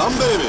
Humm, baby.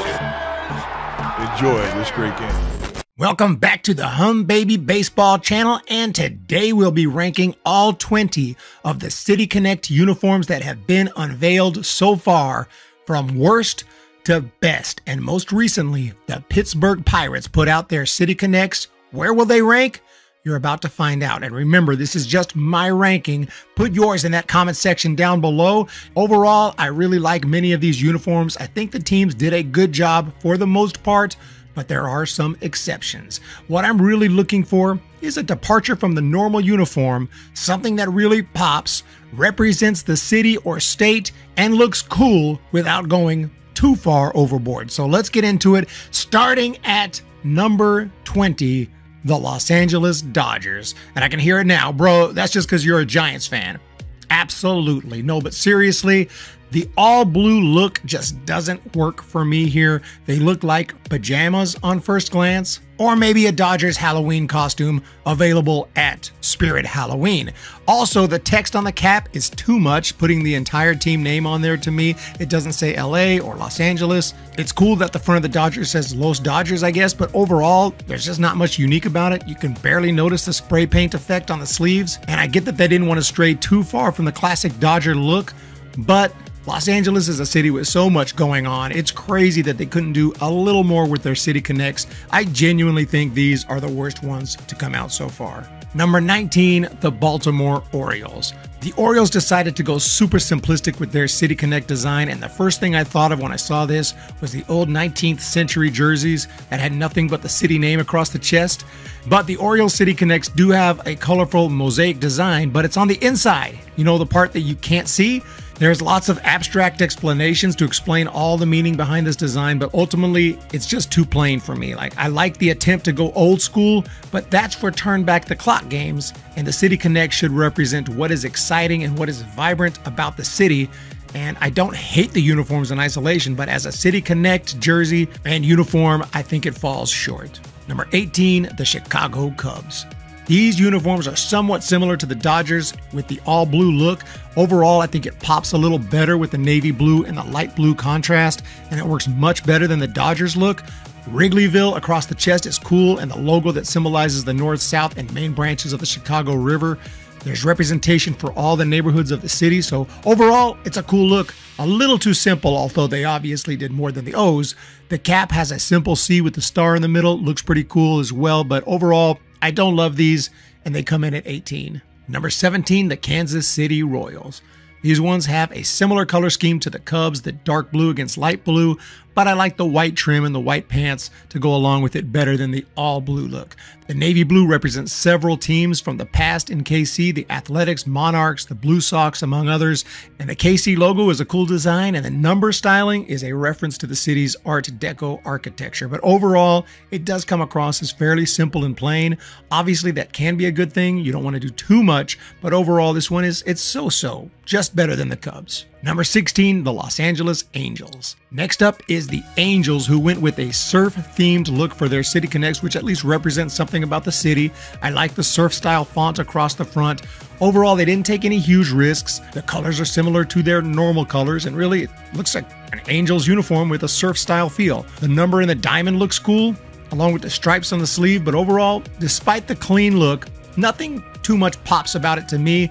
Enjoy this great game. Welcome back to the Humm Baby Baseball channel, and today we'll be ranking all 20 of the City Connect uniforms that have been unveiled so far, from worst to best. And most recently, the Pittsburgh Pirates put out their City Connects. Where will they rank? You're about to find out. And remember, this is just my ranking. Put yours in that comment section down below. Overall, I really like many of these uniforms. I think the teams did a good job for the most part, but there are some exceptions. What I'm really looking for is a departure from the normal uniform, something that really pops, represents the city or state, and looks cool without going too far overboard. So let's get into it, starting at number 20, the Los Angeles Dodgers. And I can hear it now, bro, that's just because you're a Giants fan. Absolutely. No, but seriously, the all blue look just doesn't work for me here. They look like pajamas on first glance, or maybe a Dodgers Halloween costume available at Spirit Halloween. Also, the text on the cap is too much, putting the entire team name on there to me. It doesn't say LA or Los Angeles. It's cool that the front of the Dodgers says Los Dodgers, I guess, but overall, there's just not much unique about it. You can barely notice the spray paint effect on the sleeves, and I get that they didn't want to stray too far from the classic Dodger look, but Los Angeles is a city with so much going on. It's crazy that they couldn't do a little more with their City Connects. I genuinely think these are the worst ones to come out so far. Number 19, the Baltimore Orioles. The Orioles decided to go super simplistic with their City Connect design, and the first thing I thought of when I saw this was the old 19th century jerseys that had nothing but the city name across the chest. But the Orioles City Connects do have a colorful mosaic design, but it's on the inside. You know, the part that you can't see? There's lots of abstract explanations to explain all the meaning behind this design, but ultimately, it's just too plain for me. Like, I like the attempt to go old school, but that's for turn back the clock games, and the City Connect should represent what is exciting and what is vibrant about the city. And I don't hate the uniforms in isolation, but as a City Connect jersey and uniform, I think it falls short. Number 18, the Chicago Cubs. These uniforms are somewhat similar to the Dodgers with the all blue look. Overall, I think it pops a little better with the navy blue and the light blue contrast, and it works much better than the Dodgers look. Wrigleyville across the chest is cool, and the logo that symbolizes the north, south, and main branches of the Chicago River. There's representation for all the neighborhoods of the city, so overall, it's a cool look. A little too simple, although they obviously did more than the O's. The cap has a simple C with the star in the middle. Looks pretty cool as well, but overall, I don't love these, and they come in at 18. Number 17, the Kansas City Royals. These ones have a similar color scheme to the Cubs, the dark blue against light blue, but I like the white trim and the white pants to go along with it better than the all blue look. The navy blue represents several teams from the past in KC, the Athletics, Monarchs, the Blue Sox, among others. And the KC logo is a cool design, and the number styling is a reference to the city's Art Deco architecture. But overall, it does come across as fairly simple and plain. Obviously, that can be a good thing. You don't want to do too much, but overall, this one it's so-so, just better than the Cubs. Number 16, the Los Angeles Angels. Next up is the Angels, who went with a surf-themed look for their City Connects, which at least represents something about the city. I like the surf-style font across the front. Overall, they didn't take any huge risks. The colors are similar to their normal colors, and really, it looks like an Angels uniform with a surf-style feel. The number in the diamond looks cool, along with the stripes on the sleeve, but overall, despite the clean look, nothing too much pops about it to me,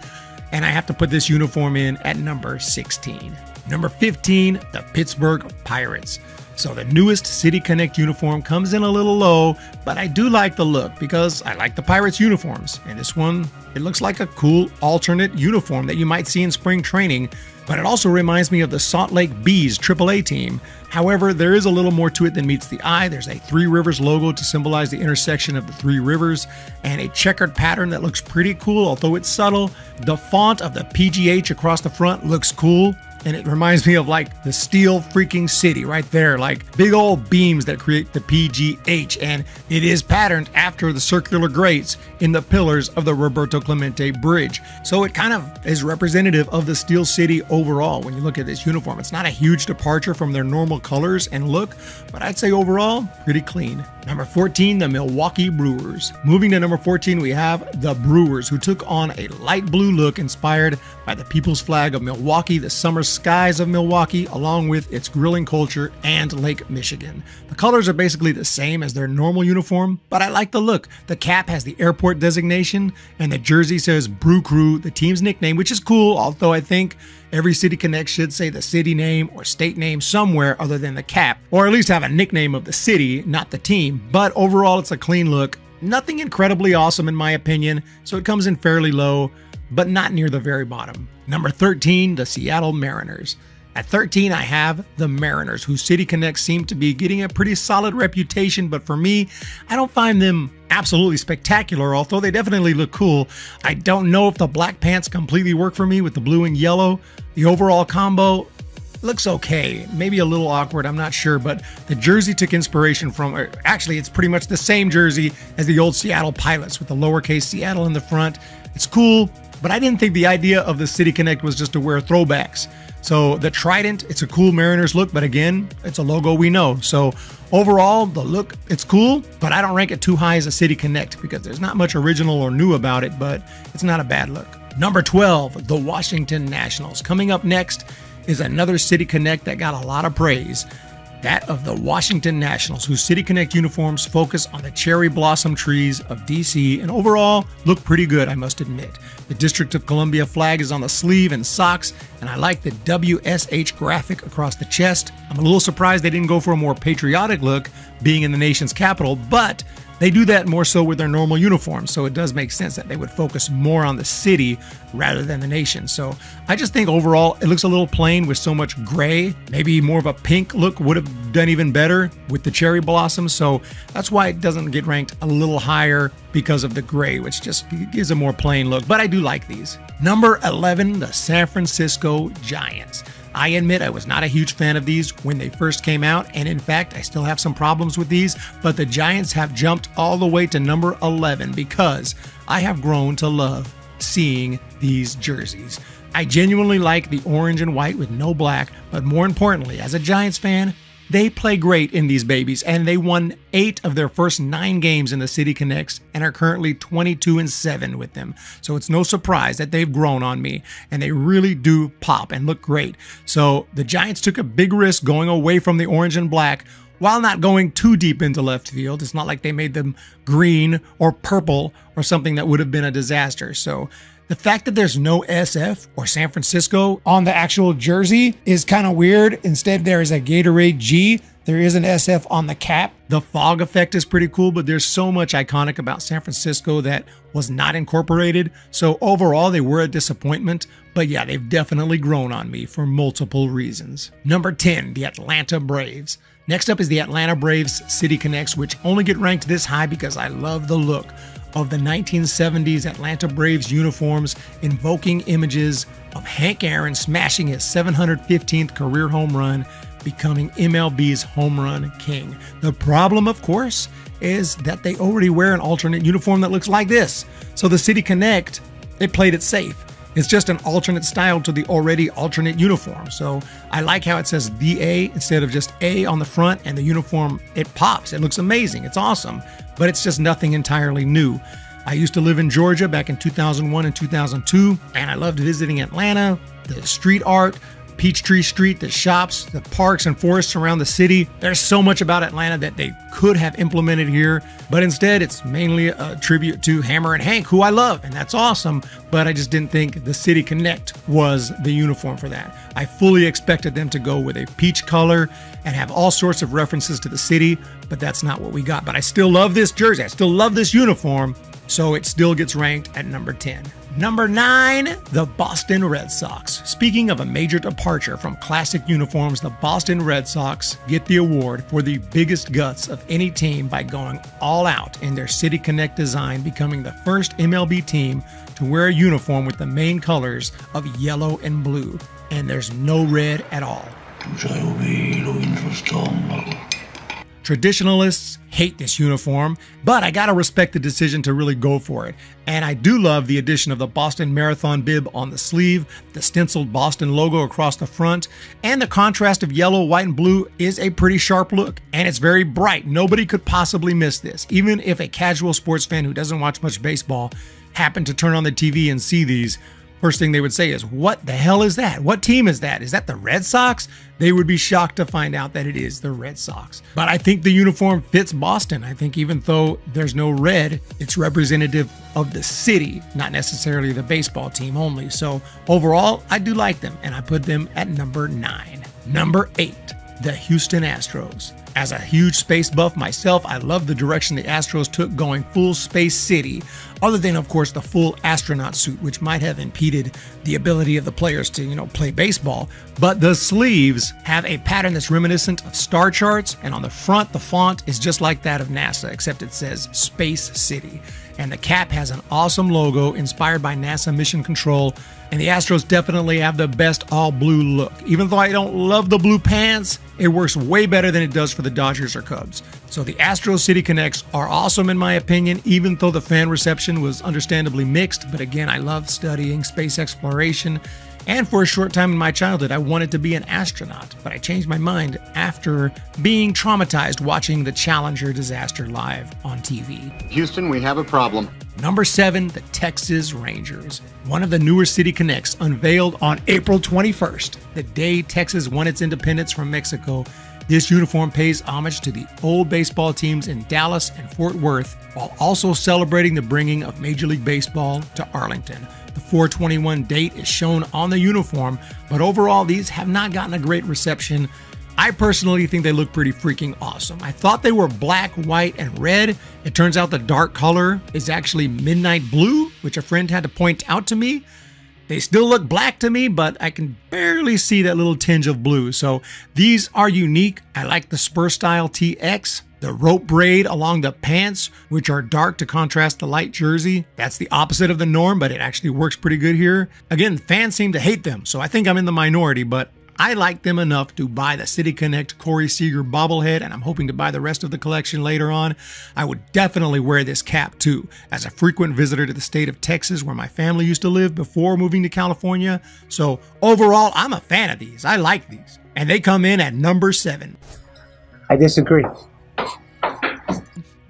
and I have to put this uniform in at number 16. Number 15, the Pittsburgh Pirates. So the newest City Connect uniform comes in a little low, but I do like the look because I like the Pirates uniforms. And this one, it looks like a cool alternate uniform that you might see in spring training, but it also reminds me of the Salt Lake Bees AAA team. However, there is a little more to it than meets the eye. There's a Three Rivers logo to symbolize the intersection of the three rivers, and a checkered pattern that looks pretty cool, although it's subtle. The font of the PGH across the front looks cool, and it reminds me of like the Steel freaking City right there, like big old beams that create the PGH, and it is patterned after the circular grates in the pillars of the Roberto Clemente Bridge. So it kind of is representative of the Steel City overall when you look at this uniform. It's not a huge departure from their normal colors and look, but I'd say overall, pretty clean. Number 14, the Milwaukee Brewers. Moving to number 14, we have the Brewers, who took on a light blue look inspired by the people's flag of Milwaukee, the summer skies of Milwaukee, along with its grilling culture and Lake Michigan. The colors are basically the same as their normal uniform, but I like the look. The cap has the airport designation, and the jersey says Brew Crew, the team's nickname, which is cool, although I think every City Connect should say the city name or state name somewhere other than the cap, or at least have a nickname of the city, not the team. But overall, it's a clean look. Nothing incredibly awesome in my opinion, so it comes in fairly low, but not near the very bottom. Number 13, the Seattle Mariners. At 13, I have the Mariners, whose City Connect seem to be getting a pretty solid reputation, but for me, I don't find them absolutely spectacular, although they definitely look cool. I don't know if the black pants completely work for me with the blue and yellow. The overall combo looks okay, maybe a little awkward, I'm not sure, but the jersey took inspiration from, actually it's pretty much the same jersey as the old Seattle Pilots with the lowercase Seattle in the front. It's cool, but I didn't think the idea of the City Connect was just to wear throwbacks. So the Trident, it's a cool Mariners look, but again, it's a logo we know. So overall, the look, it's cool, but I don't rank it too high as a City Connect because there's not much original or new about it, but it's not a bad look. Number 12, the Washington Nationals. Coming up next is another City Connect that got a lot of praise. That of the Washington Nationals, whose City Connect uniforms focus on the cherry blossom trees of DC and overall look pretty good, I must admit. The District of Columbia flag is on the sleeve and socks, and I like the WSH graphic across the chest. I'm a little surprised they didn't go for a more patriotic look, being in the nation's capital, but they do that more so with their normal uniforms, so it does make sense that they would focus more on the city rather than the nation. So I just think overall it looks a little plain with so much gray. Maybe more of a pink look would have done even better with the cherry blossoms, so that's why it doesn't get ranked a little higher because of the gray, which just gives a more plain look, but I do like these. Number 11, the San Francisco Giants. I admit I was not a huge fan of these when they first came out, and in fact, I still have some problems with these, but the Giants have jumped all the way to number 11 because I have grown to love seeing these jerseys. I genuinely like the orange and white with no black, but more importantly, as a Giants fan, they play great in these babies, and they won 8 of their first 9 games in the City Connects and are currently 22-7 with them. So it's no surprise that they've grown on me, and they really do pop and look great. So the Giants took a big risk going away from the orange and black while not going too deep into left field. It's not like they made them green or purple or something that would have been a disaster. So the fact that there's no SF or San Francisco on the actual jersey is kind of weird. Instead, there is a Gatorade G. There is an SF on the cap. The fog effect is pretty cool, but there's so much iconic about San Francisco that was not incorporated. So overall, they were a disappointment. But yeah, they've definitely grown on me for multiple reasons. Number 10, the Atlanta Braves. Next up is the Atlanta Braves City Connects, which only get ranked this high because I love the look of the 1970s Atlanta Braves uniforms, invoking images of Hank Aaron smashing his 715th career home run, becoming MLB's home run king. The problem, of course, is that they already wear an alternate uniform that looks like this. So the City Connect, it played it safe. It's just an alternate style to the already alternate uniform. So I like how it says the A instead of just A on the front, and the uniform, it pops. It looks amazing. It's awesome, but it's just nothing entirely new. I used to live in Georgia back in 2001 and 2002, and I loved visiting Atlanta, the street art, Peachtree Street, the shops, the parks and forests around the city. There's so much about Atlanta that they could have implemented here, but instead it's mainly a tribute to Hammer and Hank, who I love, and that's awesome, but I just didn't think the City Connect was the uniform for that. I fully expected them to go with a peach color and have all sorts of references to the city, but that's not what we got. But I still love this jersey. I still love this uniform, so it still gets ranked at number 10. Number 9, the Boston Red Sox. Speaking of a major departure from classic uniforms, the Boston Red Sox get the award for the biggest guts of any team by going all out in their City Connect design, becoming the first MLB team to wear a uniform with the main colors of yellow and blue, and there's no red at all. Traditionalists hate this uniform, but I gotta respect the decision to really go for it. And I do love the addition of the Boston Marathon bib on the sleeve, the stenciled Boston logo across the front, and the contrast of yellow, white, and blue is a pretty sharp look. And it's very bright. Nobody could possibly miss this. Even if a casual sports fan who doesn't watch much baseball happened to turn on the TV and see these, first thing they would say is, what the hell is that? What team is that? Is that the Red Sox? They would be shocked to find out that it is the Red Sox. But I think the uniform fits Boston. I think even though there's no red, it's representative of the city, not necessarily the baseball team only. So overall, I do like them, and I put them at number 9. Number 8, the Houston Astros. As a huge space buff myself, I love the direction the Astros took going full space city, other than, of course, the full astronaut suit, which might have impeded the ability of the players to, play baseball. But the sleeves have a pattern that's reminiscent of star charts, and on the front, the font is just like that of NASA, except it says Space City. And the cap has an awesome logo inspired by NASA Mission Control, and the Astros definitely have the best all-blue look. Even though I don't love the blue pants, it works way better than it does for the Dodgers or Cubs. So the Astros City Connects are awesome in my opinion, even though the fan reception was understandably mixed. But again, I love studying space exploration, and for a short time in my childhood, I wanted to be an astronaut, but I changed my mind after being traumatized watching the Challenger disaster live on TV. Houston, we have a problem. Number 7, the Texas Rangers. One of the newer City Connects unveiled on April 21st, the day Texas won its independence from Mexico. This uniform pays homage to the old baseball teams in Dallas and Fort Worth, while also celebrating the bringing of Major League Baseball to Arlington. The 4/21 date is shown on the uniform, but overall, these have not gotten a great reception. I personally think they look pretty freaking awesome. I thought they were black, white, and red. It turns out the dark color is actually midnight blue, which a friend had to point out to me. They still look black to me, but I can barely see that little tinge of blue. So these are unique. I like the Spur Style TX, the rope braid along the pants, which are dark to contrast the light jersey. That's the opposite of the norm, but it actually works pretty good here. Again, fans seem to hate them, so I think I'm in the minority, but I like them enough to buy the City Connect Corey Seager bobblehead, and I'm hoping to buy the rest of the collection later on. I would definitely wear this cap too, as a frequent visitor to the state of Texas where my family used to live before moving to California. So overall, I'm a fan of these. I like these. And they come in at number 7. I disagree.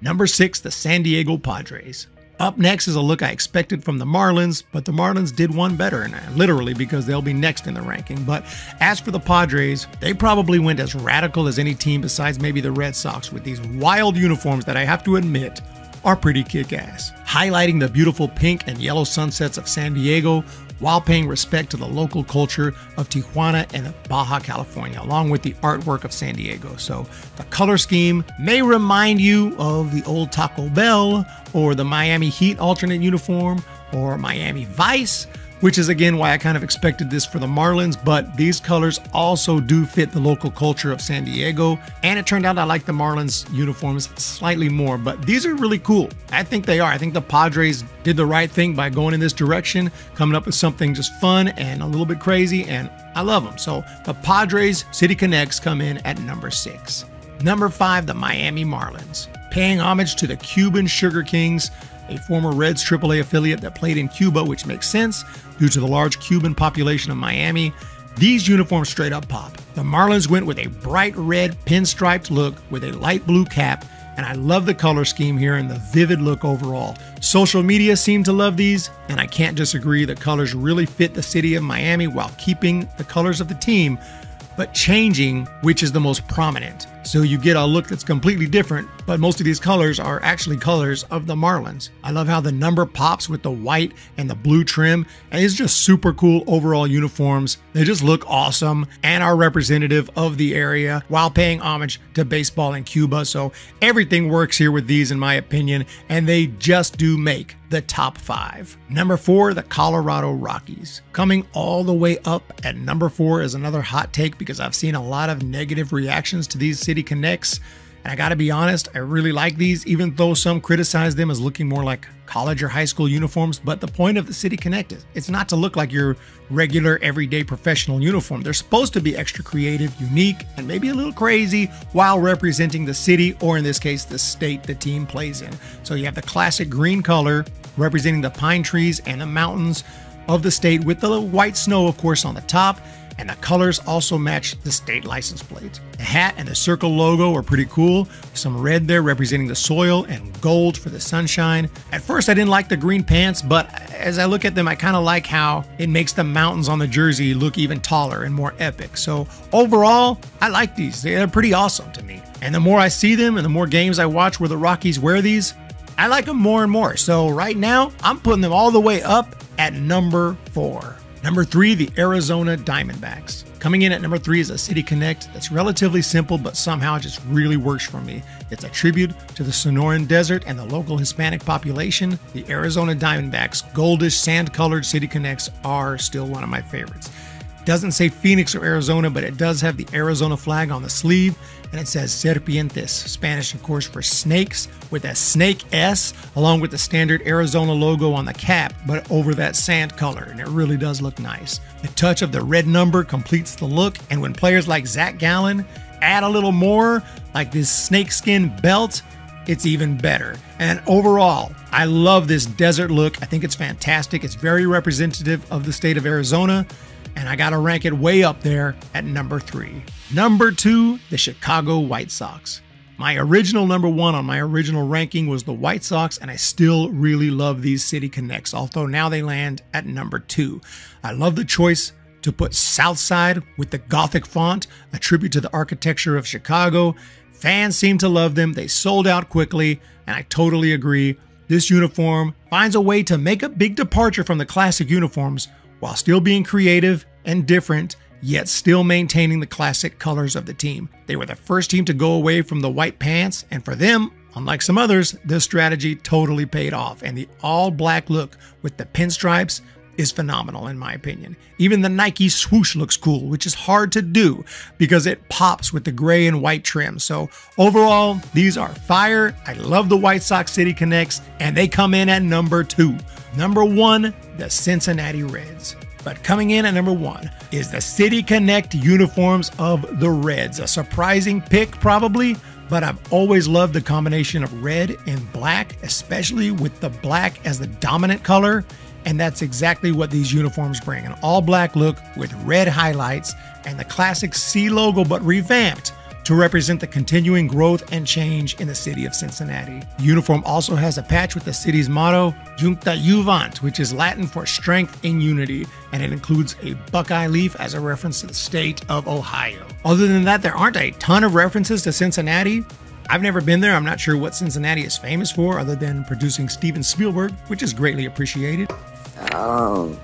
Number 6, the San Diego Padres. Up next is a look I expected from the Marlins, but the Marlins did one better, and literally because they'll be next in the ranking. But as for the Padres, they probably went as radical as any team besides maybe the Red Sox with these wild uniforms that I have to admit are pretty kick-ass, highlighting the beautiful pink and yellow sunsets of San Diego while paying respect to the local culture of Tijuana and Baja California, along with the artwork of San Diego. So the color scheme may remind you of the old Taco Bell or the Miami Heat alternate uniform or Miami Vice, which is again why I kind of expected this for the Marlins, but these colors also do fit the local culture of San Diego, and it turned out I like the Marlins uniforms slightly more, but these are really cool. I think they are. I think the Padres did the right thing by going in this direction, coming up with something just fun and a little bit crazy, and I love them. So the Padres City Connects come in at number 6. Number 5, the Miami Marlins. Paying homage to the Cuban Sugar Kings, a former Reds AAA affiliate that played in Cuba, which makes sense due to the large Cuban population of Miami. These uniforms straight up pop. The Marlins went with a bright red pinstriped look with a light blue cap, and I love the color scheme here and the vivid look overall. Social media seem to love these, and I can't disagree. The colors really fit the city of Miami while keeping the colors of the team, but changing which is the most prominent. So you get a look that's completely different, but most of these colors are actually colors of the Marlins. I love how the number pops with the white and the blue trim, and it's just super cool overall uniforms. They just look awesome and are representative of the area while paying homage to baseball in Cuba. So everything works here with these in my opinion, and they just do make the top 5. Number 4, the Colorado Rockies. Coming all the way up at number 4 is another hot take because I've seen a lot of negative reactions to these City Connects. And I gotta be honest, I really like these, even though some criticize them as looking more like college or high school uniforms. But the point of the City Connect is it's not to look like your regular everyday professional uniform. They're supposed to be extra creative, unique, and maybe a little crazy while representing the city, or in this case, the state the team plays in. So you have the classic green color representing the pine trees and the mountains of the state, with the little white snow, of course, on the top. And the colors also match the state license plate. The hat and the circle logo are pretty cool. Some red there representing the soil and gold for the sunshine. At first I didn't like the green pants, but as I look at them, I kind of like how it makes the mountains on the jersey look even taller and more epic. So overall, I like these. They're pretty awesome to me. And the more I see them and the more games I watch where the Rockies wear these, I like them more and more. So right now, I'm putting them all the way up at number 4. Number 3, the Arizona Diamondbacks. Coming in at number 3 is a City Connect that's relatively simple, but somehow just really works for me. It's a tribute to the Sonoran Desert and the local Hispanic population. The Arizona Diamondbacks goldish sand-colored City Connects are still one of my favorites. It doesn't say Phoenix or Arizona, but it does have the Arizona flag on the sleeve, and it says Serpientes, Spanish, of course, for snakes, with a snake S, along with the standard Arizona logo on the cap, but over that sand color, and it really does look nice. The touch of the red number completes the look, and when players like Zach Gallen add a little more, like this snakeskin belt, it's even better. And overall, I love this desert look. I think it's fantastic. It's very representative of the state of Arizona, and I gotta rank it way up there at number 3. Number 2, the Chicago White Sox. My original number 1 on my original ranking was the White Sox, and I still really love these City Connects, although now they land at number 2. I love the choice to put Southside with the Gothic font, a tribute to the architecture of Chicago. Fans seem to love them. They sold out quickly, and I totally agree. This uniform finds a way to make a big departure from the classic uniforms while still being creative and different, yet still maintaining the classic colors of the team. They were the first team to go away from the white pants, and for them, unlike some others, this strategy totally paid off, and the all-black look with the pinstripes is phenomenal in my opinion. Even the Nike swoosh looks cool, which is hard to do because it pops with the gray and white trim. So overall, these are fire. I love the White Sox City Connects, and they come in at number 2. Number 1, the Cincinnati Reds. But coming in at number 1 is the City Connect uniforms of the Reds. A surprising pick probably, but I've always loved the combination of red and black, especially with the black as the dominant color. And that's exactly what these uniforms bring. An all black look with red highlights and the classic C logo, but revamped to represent the continuing growth and change in the city of Cincinnati. The uniform also has a patch with the city's motto, Juncta Juvent, which is Latin for strength in unity, and it includes a Buckeye leaf as a reference to the state of Ohio. Other than that, there aren't a ton of references to Cincinnati. I've never been there. I'm not sure what Cincinnati is famous for other than producing Steven Spielberg, which is greatly appreciated. Oh.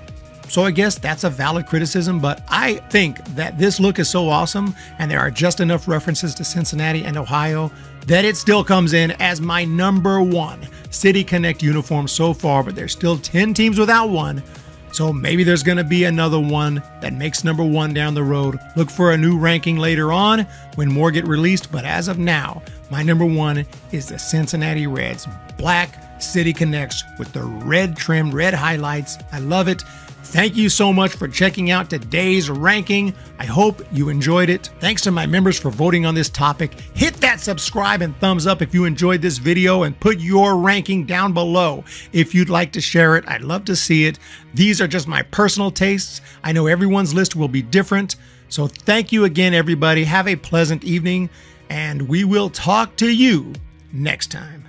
So I guess that's a valid criticism, but I think that this look is so awesome and there are just enough references to Cincinnati and Ohio that it still comes in as my number 1 City Connect uniform so far, but there's still 10 teams without one. So maybe there's going to be another one that makes number 1 down the road. Look for a new ranking later on when more get released, but as of now, my number 1 is the Cincinnati Reds Black City Connects with the red trim, red highlights. I love it. Thank you so much for checking out today's ranking. I hope you enjoyed it. Thanks to my members for voting on this topic. Hit that subscribe and thumbs up if you enjoyed this video, and put your ranking down below if you'd like to share it. I'd love to see it. These are just my personal tastes. I know everyone's list will be different. So thank you again, everybody. Have a pleasant evening, and we will talk to you next time.